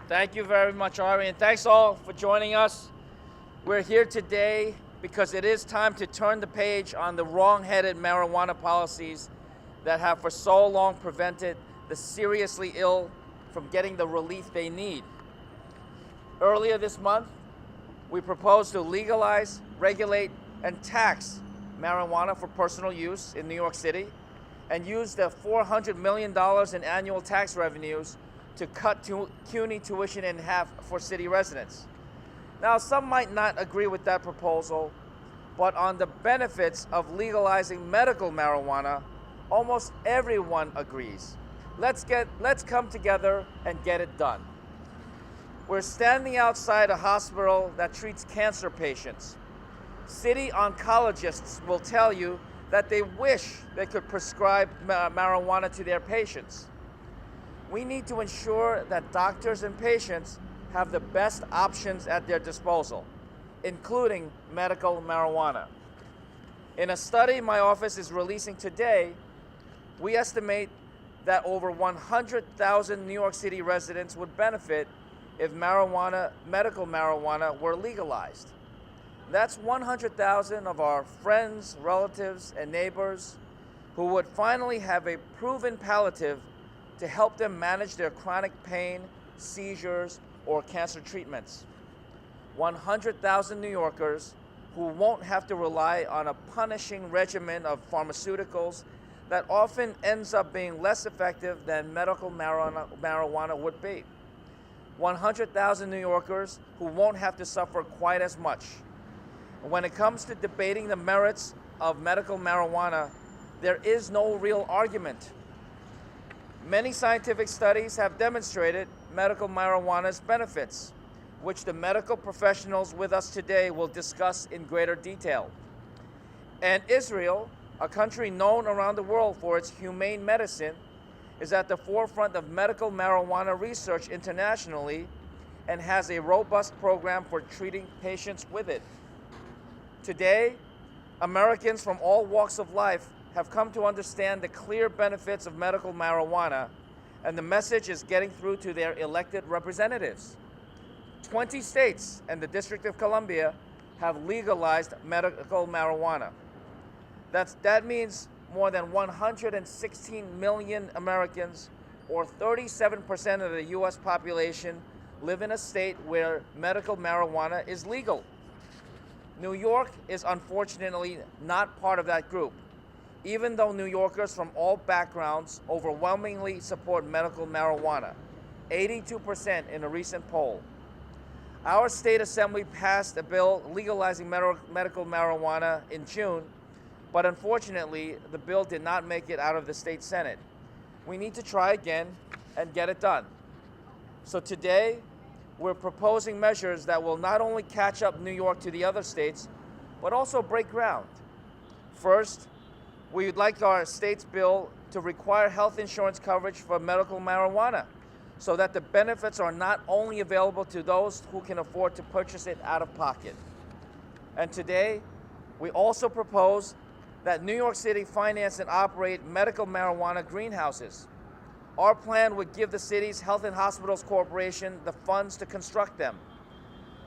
Thank you very much, Ari, and thanks all for joining us. We're here today because it is time to turn the page on the wrong-headed marijuana policies that have for so long prevented the seriously ill from getting the relief they need. Earlier this month, we proposed to legalize, regulate, and tax marijuana for personal use in New York City and use the $400 million in annual tax revenues to cut CUNY tuition in half for city residents. Now, some might not agree with that proposal, but on the benefits of legalizing medical marijuana, almost everyone agrees. Let's come together and get it done. We're standing outside a hospital that treats cancer patients. City oncologists will tell you that they wish they could prescribe marijuana to their patients. We need to ensure that doctors and patients have the best options at their disposal, including medical marijuana. In a study my office is releasing today, we estimate that over 100,000 New York City residents would benefit if medical marijuana were legalized. That's 100,000 of our friends, relatives, and neighbors who would finally have a proven palliative to help them manage their chronic pain, seizures, or cancer treatments. 100,000 New Yorkers who won't have to rely on a punishing regimen of pharmaceuticals that often ends up being less effective than medical marijuana would be. 100,000 New Yorkers who won't have to suffer quite as much. When it comes to debating the merits of medical marijuana, there is no real argument. Many scientific studies have demonstrated medical marijuana's benefits, which the medical professionals with us today will discuss in greater detail. And Israel, a country known around the world for its humane medicine, is at the forefront of medical marijuana research internationally and has a robust program for treating patients with it. Today, Americans from all walks of life have come to understand the clear benefits of medical marijuana, and the message is getting through to their elected representatives. 20 states and the District of Columbia have legalized medical marijuana. That means more than 116 million Americans, or 37% of the US population, live in a state where medical marijuana is legal. New York is unfortunately not part of that group, even though New Yorkers from all backgrounds overwhelmingly support medical marijuana, 82% in a recent poll. Our state assembly passed a bill legalizing medical marijuana in June, but unfortunately, the bill did not make it out of the state Senate. We need to try again and get it done. So today, we're proposing measures that will not only catch up New York to the other states, but also break ground. First, we would like our state's bill to require health insurance coverage for medical marijuana, so that the benefits are not only available to those who can afford to purchase it out of pocket. And today, we also propose that New York City finance and operate medical marijuana greenhouses. Our plan would give the city's Health and Hospitals Corporation the funds to construct them.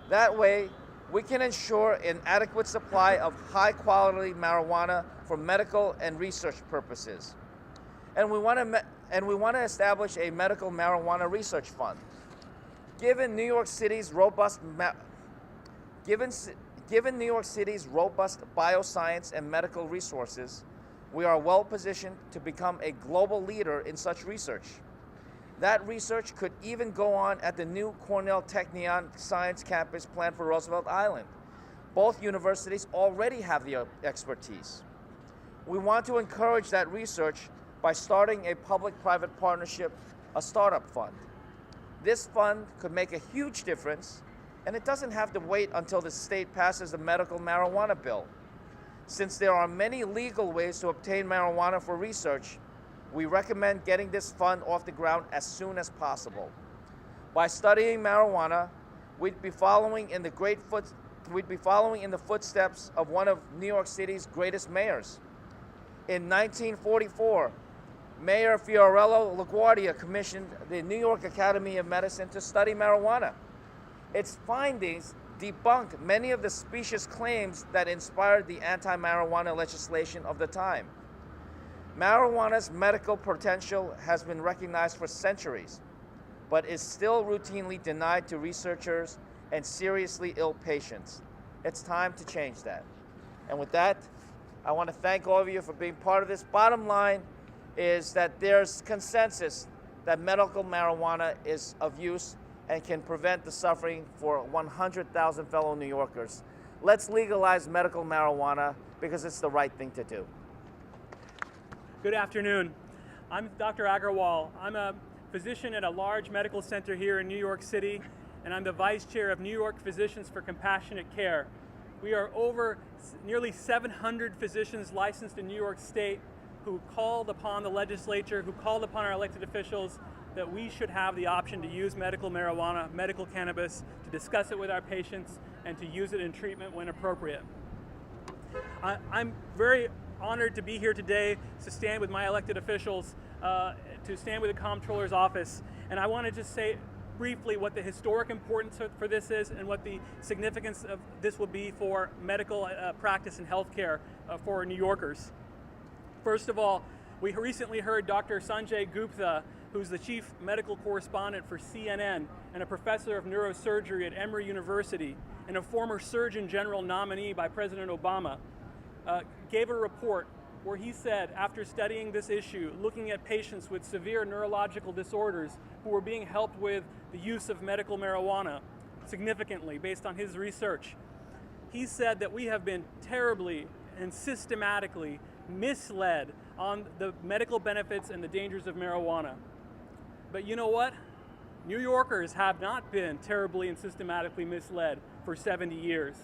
That way, we can ensure an adequate supply of high-quality marijuana for medical and research purposes. And we want to establish a medical marijuana research fund. Given New York City's robust bioscience and medical resources, we are well positioned to become a global leader in such research. That research could even go on at the new Cornell Technion Science Campus planned for Roosevelt Island. Both universities already have the expertise. We want to encourage that research by starting a public-private partnership, a startup fund. This fund could make a huge difference, and it doesn't have to wait until the state passes the medical marijuana bill. Since there are many legal ways to obtain marijuana for research, we recommend getting this fund off the ground as soon as possible. By studying marijuana, we'd be following in the footsteps of one of New York City's greatest mayors. In 1944, Mayor Fiorello LaGuardia commissioned the New York Academy of Medicine to study marijuana. Its findings debunk many of the specious claims that inspired the anti-marijuana legislation of the time. Marijuana's medical potential has been recognized for centuries, but is still routinely denied to researchers and seriously ill patients. It's time to change that. And with that, I want to thank all of you for being part of this. Bottom line is that there's consensus that medical marijuana is of use and can prevent the suffering for 100,000 fellow New Yorkers. Let's legalize medical marijuana because it's the right thing to do. Good afternoon. I'm Dr. Aggarwal. I'm a physician at a large medical center here in New York City, and I'm the vice chair of New York Physicians for Compassionate Care. We are over nearly 700 physicians licensed in New York State who called upon the legislature, who called upon our elected officials that we should have the option to use medical marijuana, medical cannabis, to discuss it with our patients and to use it in treatment when appropriate. I'm very honored to be here today to stand with my elected officials, to stand with the Comptroller's office, and I want to just say briefly what the historic importance for this is and what the significance of this will be for medical practice and healthcare for New Yorkers. First of all, we recently heard Dr. Sanjay Gupta, who's the chief medical correspondent for CNN and a professor of neurosurgery at Emory University and a former Surgeon General nominee by President Obama, gave a report where he said, after studying this issue, looking at patients with severe neurological disorders who were being helped with the use of medical marijuana significantly based on his research, he said that we have been terribly and systematically misled on the medical benefits and the dangers of marijuana. But you know what? New Yorkers have not been terribly and systematically misled for 70 years.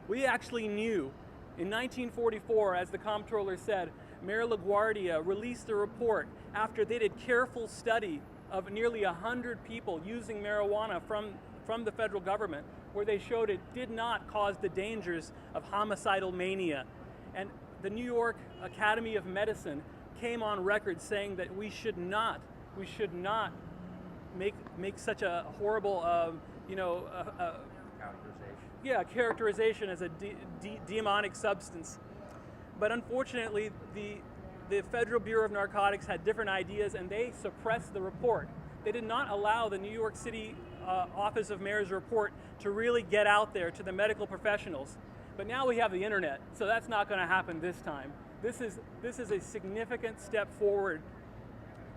We actually knew. In 1944, as the Comptroller said, Mayor LaGuardia released a report after they did careful study of nearly 100 people using marijuana from the federal government, where they showed it did not cause the dangers of homicidal mania. And the New York Academy of Medicine came on record saying that we should not make such a horrible, characterization as a demonic substance. But unfortunately, the Federal Bureau of Narcotics had different ideas and they suppressed the report. They did not allow the New York City Office of Mayor's report to really get out there to the medical professionals. But now we have the internet, so that's not going to happen this time. This is a significant step forward.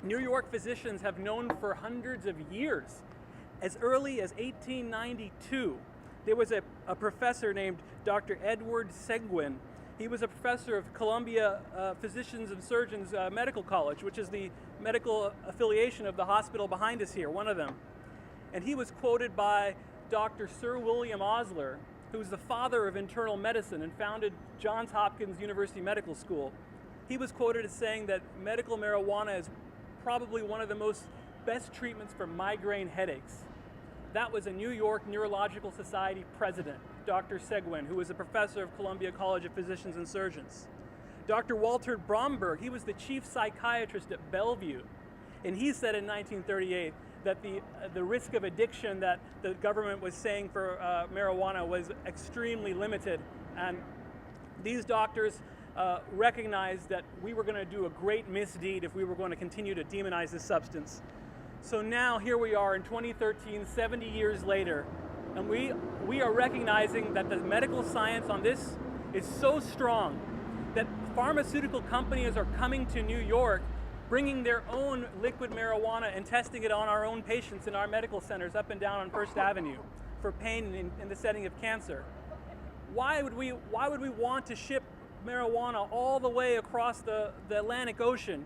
New York physicians have known for hundreds of years. As early as 1892, there was a professor named Dr. Edward Seguin. He was a professor of Columbia Physicians and Surgeons Medical College, which is the medical affiliation of the hospital behind us here, one of them. And he was quoted by Dr. Sir William Osler, who's the father of internal medicine and founded Johns Hopkins University Medical School. He was quoted as saying that medical marijuana is probably one of the best treatments for migraine headaches. That was a New York Neurological Society president, Dr. Seguin, who was a professor of Columbia College of Physicians and Surgeons. Dr. Walter Bromberg, he was the chief psychiatrist at Bellevue, and he said in 1938 that the risk of addiction that the government was saying for marijuana was extremely limited, and these doctors recognized that we were going to do a great misdeed if we were going to continue to demonize this substance. So now here we are in 2013, 70 years later, and we are recognizing that the medical science on this is so strong that pharmaceutical companies are coming to New York, bringing their own liquid marijuana and testing it on our own patients in our medical centers up and down on First Avenue for pain in the setting of cancer. Why would we want to ship marijuana all the way across the Atlantic Ocean,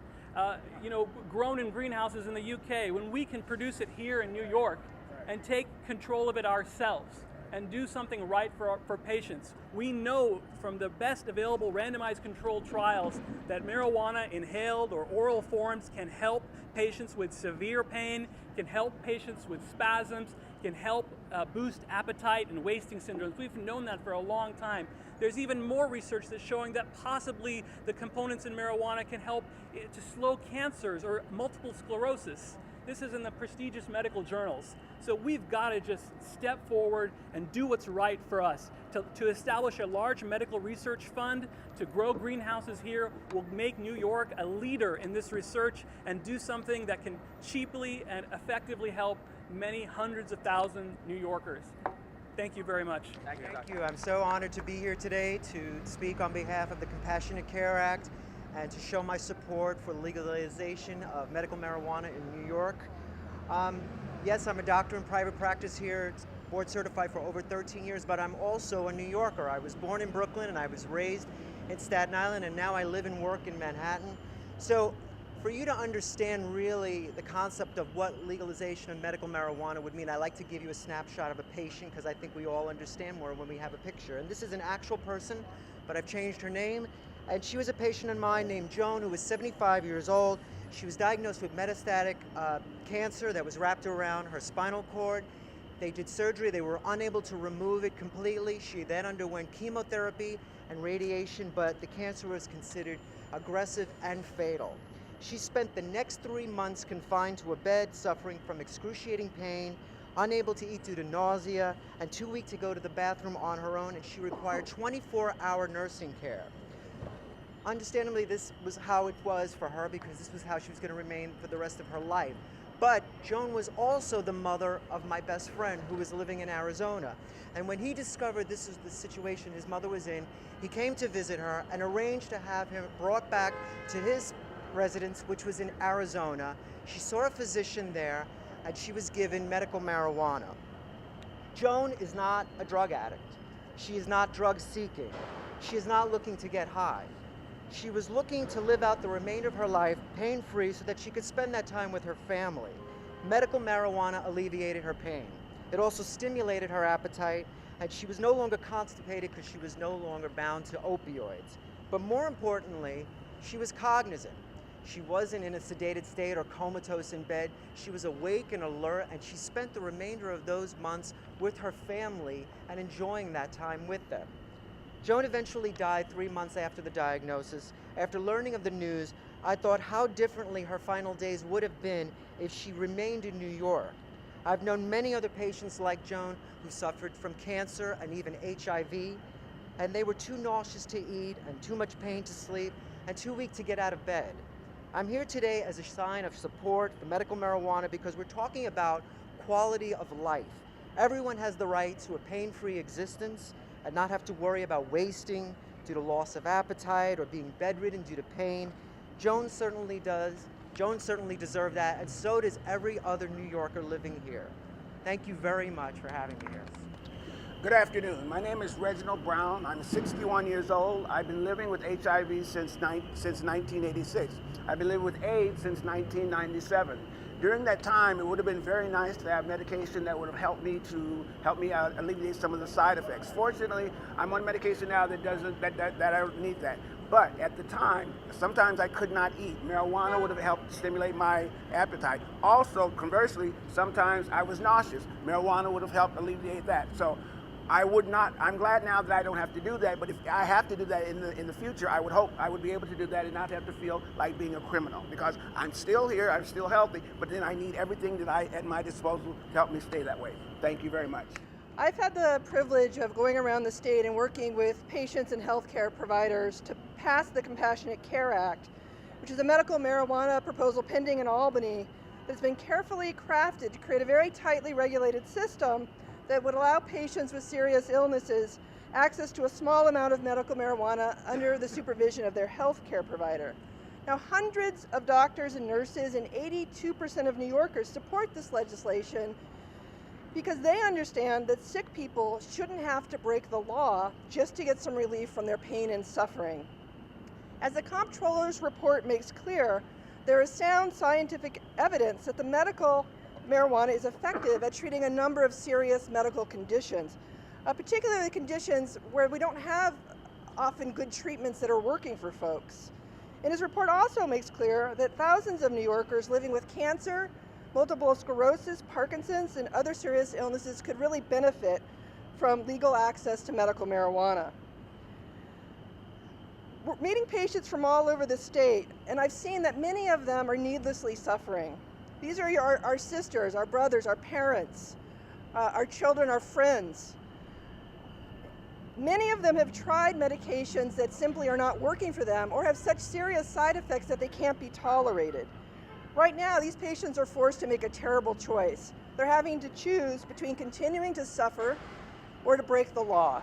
grown in greenhouses in the UK, when we can produce it here in New York and take control of it ourselves and do something right for patients? We know from the best available randomized controlled trials that marijuana inhaled or oral forms can help patients with severe pain, can help patients with spasms, can help boost appetite and wasting syndromes. We've known that for a long time. There's even more research that's showing that possibly the components in marijuana can help to slow cancers or multiple sclerosis. This is in the prestigious medical journals. So we've got to just step forward and do what's right for us. To establish a large medical research fund, to grow greenhouses here, will make New York a leader in this research and do something that can cheaply and effectively help many hundreds of thousands New Yorkers. Thank you very much. Thank you. I'm so honored to be here today to speak on behalf of the Compassionate Care Act and to show my support for legalization of medical marijuana in New York. Yes, I'm a doctor in private practice here, board certified for over 13 years, but I'm also a New Yorker. I was born in Brooklyn and I was raised in Staten Island, and now I live and work in Manhattan. So for you to understand really the concept of what legalization of medical marijuana would mean, I like to give you a snapshot of a patient because I think we all understand more when we have a picture. And this is an actual person, but I've changed her name. And she was a patient of mine named Joan, who was 75 years old. She was diagnosed with metastatic cancer that was wrapped around her spinal cord. They did surgery. They were unable to remove it completely. She then underwent chemotherapy and radiation, but the cancer was considered aggressive and fatal. She spent the next 3 months confined to a bed, suffering from excruciating pain, unable to eat due to nausea, and too weak to go to the bathroom on her own, and she required 24-hour nursing care. Understandably, this was how it was for her because this was how she was going to remain for the rest of her life. But Joan was also the mother of my best friend who was living in Arizona. And when he discovered this is the situation his mother was in, he came to visit her and arranged to have her brought back to his residence, which was in Arizona. She saw a physician there and she was given medical marijuana. Joan is not a drug addict. She is not drug seeking. She is not looking to get high. She was looking to live out the remainder of her life pain-free so that she could spend that time with her family. Medical marijuana alleviated her pain. It also stimulated her appetite, and she was no longer constipated because she was no longer bound to opioids. But more importantly, she was cognizant. She wasn't in a sedated state or comatose in bed. She was awake and alert, and she spent the remainder of those months with her family and enjoying that time with them. Joan eventually died 3 months after the diagnosis. After learning of the news, I thought how differently her final days would have been if she remained in New York. I've known many other patients like Joan who suffered from cancer and even HIV, and they were too nauseous to eat and too much pain to sleep and too weak to get out of bed. I'm here today as a sign of support for medical marijuana because we're talking about quality of life. Everyone has the right to a pain-free existence and not have to worry about wasting due to loss of appetite or being bedridden due to pain. Joan certainly does. Joan certainly deserved that, and so does every other New Yorker living here. Thank you very much for having me here. Good afternoon. My name is Reginald Brown. I'm 61 years old. I've been living with HIV since 1986. I've been living with AIDS since 1997. During that time, it would have been very nice to have medication that would have helped me alleviate some of the side effects. Fortunately, I'm on medication now that I don't need that. But at the time, sometimes I could not eat. Marijuana would have helped stimulate my appetite. Also, conversely, sometimes I was nauseous. Marijuana would have helped alleviate that. So I'm glad now that I don't have to do that, but if I have to do that in the future, I would hope I would be able to do that and not have to feel like being a criminal, because I'm still here, I'm still healthy, but then I need everything that at my disposal to help me stay that way. Thank you very much. I've had the privilege of going around the state and working with patients and healthcare providers to pass the Compassionate Care Act, which is a medical marijuana proposal pending in Albany that's been carefully crafted to create a very tightly regulated system that would allow patients with serious illnesses access to a small amount of medical marijuana under the supervision of their health care provider. Now, hundreds of doctors and nurses and 82% of New Yorkers support this legislation because they understand that sick people shouldn't have to break the law just to get some relief from their pain and suffering. As the Comptroller's report makes clear, there is sound scientific evidence that the medical marijuana is effective at treating a number of serious medical conditions, particularly conditions where we don't have often good treatments that are working for folks. And his report also makes clear that thousands of New Yorkers living with cancer, multiple sclerosis, Parkinson's, and other serious illnesses could really benefit from legal access to medical marijuana. We're meeting patients from all over the state, and I've seen that many of them are needlessly suffering. These are our sisters, our brothers, our parents, our children, our friends. Many of them have tried medications that simply are not working for them or have such serious side effects that they can't be tolerated. Right now, these patients are forced to make a terrible choice. They're having to choose between continuing to suffer or to break the law.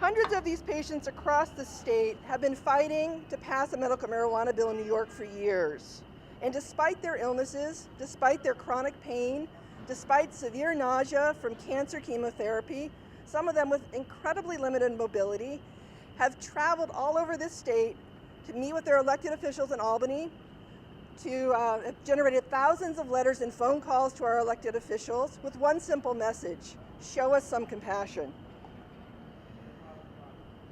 Hundreds of these patients across the state have been fighting to pass a medical marijuana bill in New York for years. And despite their illnesses, despite their chronic pain, despite severe nausea from cancer chemotherapy, some of them with incredibly limited mobility, have traveled all over this state to meet with their elected officials in Albany, to have generated thousands of letters and phone calls to our elected officials with one simple message: show us some compassion.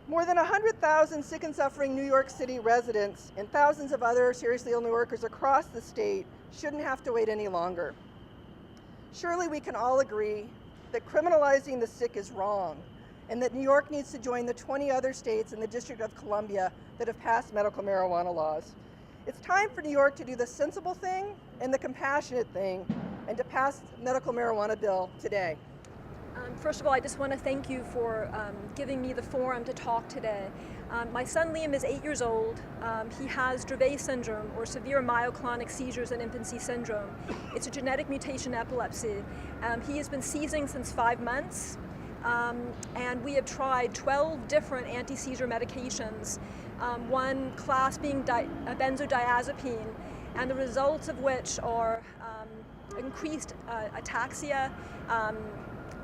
More than 100,000 sick and suffering New York City residents and thousands of other seriously ill New Yorkers across the state shouldn't have to wait any longer. Surely we can all agree that criminalizing the sick is wrong, and that New York needs to join the 20 other states and the District of Columbia that have passed medical marijuana laws. It's time for New York to do the sensible thing and the compassionate thing, and to pass the medical marijuana bill today. First of all, I just want to thank you for giving me the forum to talk today. My son Liam is 8 years old. He has Dravet syndrome, or severe myoclonic seizures in infancy syndrome. It's a genetic mutation epilepsy. He has been seizing since 5 months, and we have tried 12 different anti-seizure medications, one class being benzodiazepine, and the results of which are increased ataxia,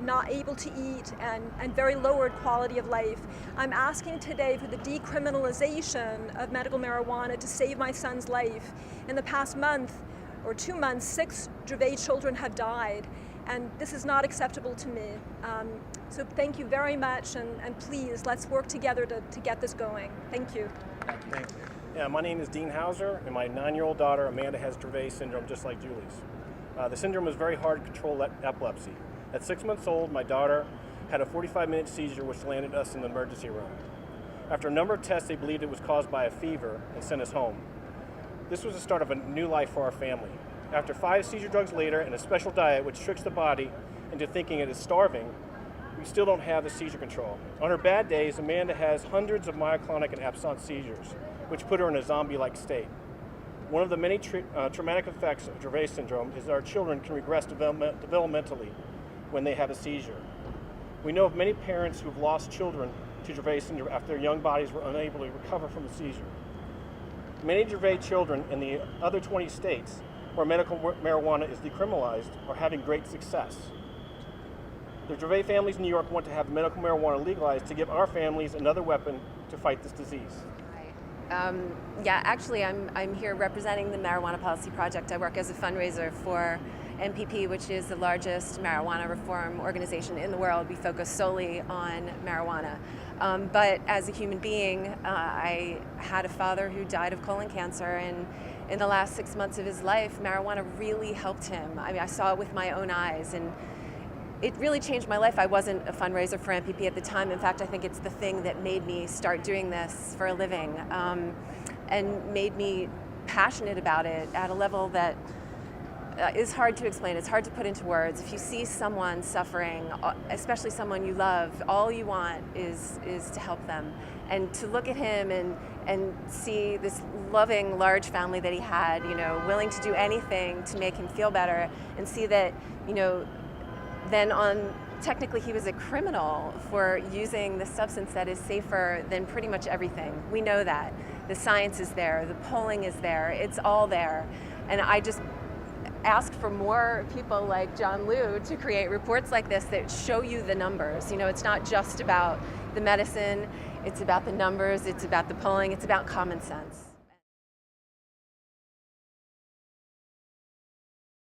not able to eat, and very lowered quality of life. I'm asking today for the decriminalization of medical marijuana to save my son's life. In the past month or 2 months, 6 Dravet children have died, and this is not acceptable to me. So thank you very much, and please, let's work together to get this going. Thank you. Thank you. Yeah, my name is Dean Hauser, and my 9-year-old daughter, Amanda, has Dravet syndrome just like Julie's. The syndrome is very hard to control epilepsy. At 6 months old, my daughter had a 45-minute seizure which landed us in the emergency room. After a number of tests, they believed it was caused by a fever and sent us home. This was the start of a new life for our family. After 5 seizure drugs later and a special diet which tricks the body into thinking it is starving, we still don't have the seizure control. On her bad days, Amanda has hundreds of myoclonic and absence seizures, which put her in a zombie-like state. One of the many traumatic effects of Dravet syndrome is that our children can regress developmentally when they have a seizure. We know of many parents who have lost children to Dravet syndrome after their young bodies were unable to recover from the seizure. Many Dravet children in the other 20 states where medical marijuana is decriminalized are having great success. The Dravet families in New York want to have medical marijuana legalized to give our families another weapon to fight this disease. Yeah, actually, I'm here representing the Marijuana Policy Project. I work as a fundraiser for MPP, which is the largest marijuana reform organization in the world. We focus solely on marijuana. But as a human being, I had a father who died of colon cancer, and in the last 6 months of his life, marijuana really helped him. I mean, I saw it with my own eyes, and it really changed my life. I wasn't a fundraiser for MPP at the time. In fact, I think it's the thing that made me start doing this for a living, and made me passionate about it at a level that is hard to explain. It's hard to put into words. If you see someone suffering, especially someone you love, all you want is to help them. And to look at him and see this loving, large family that he had, willing to do anything to make him feel better, and see that, then technically he was a criminal for using the substance that is safer than pretty much everything. We know that. The science is there, the polling is there, it's all there. And I just ask for more people like John Liu to create reports like this that show you the numbers. It's not just about the medicine, it's about the numbers, it's about the polling, it's about common sense.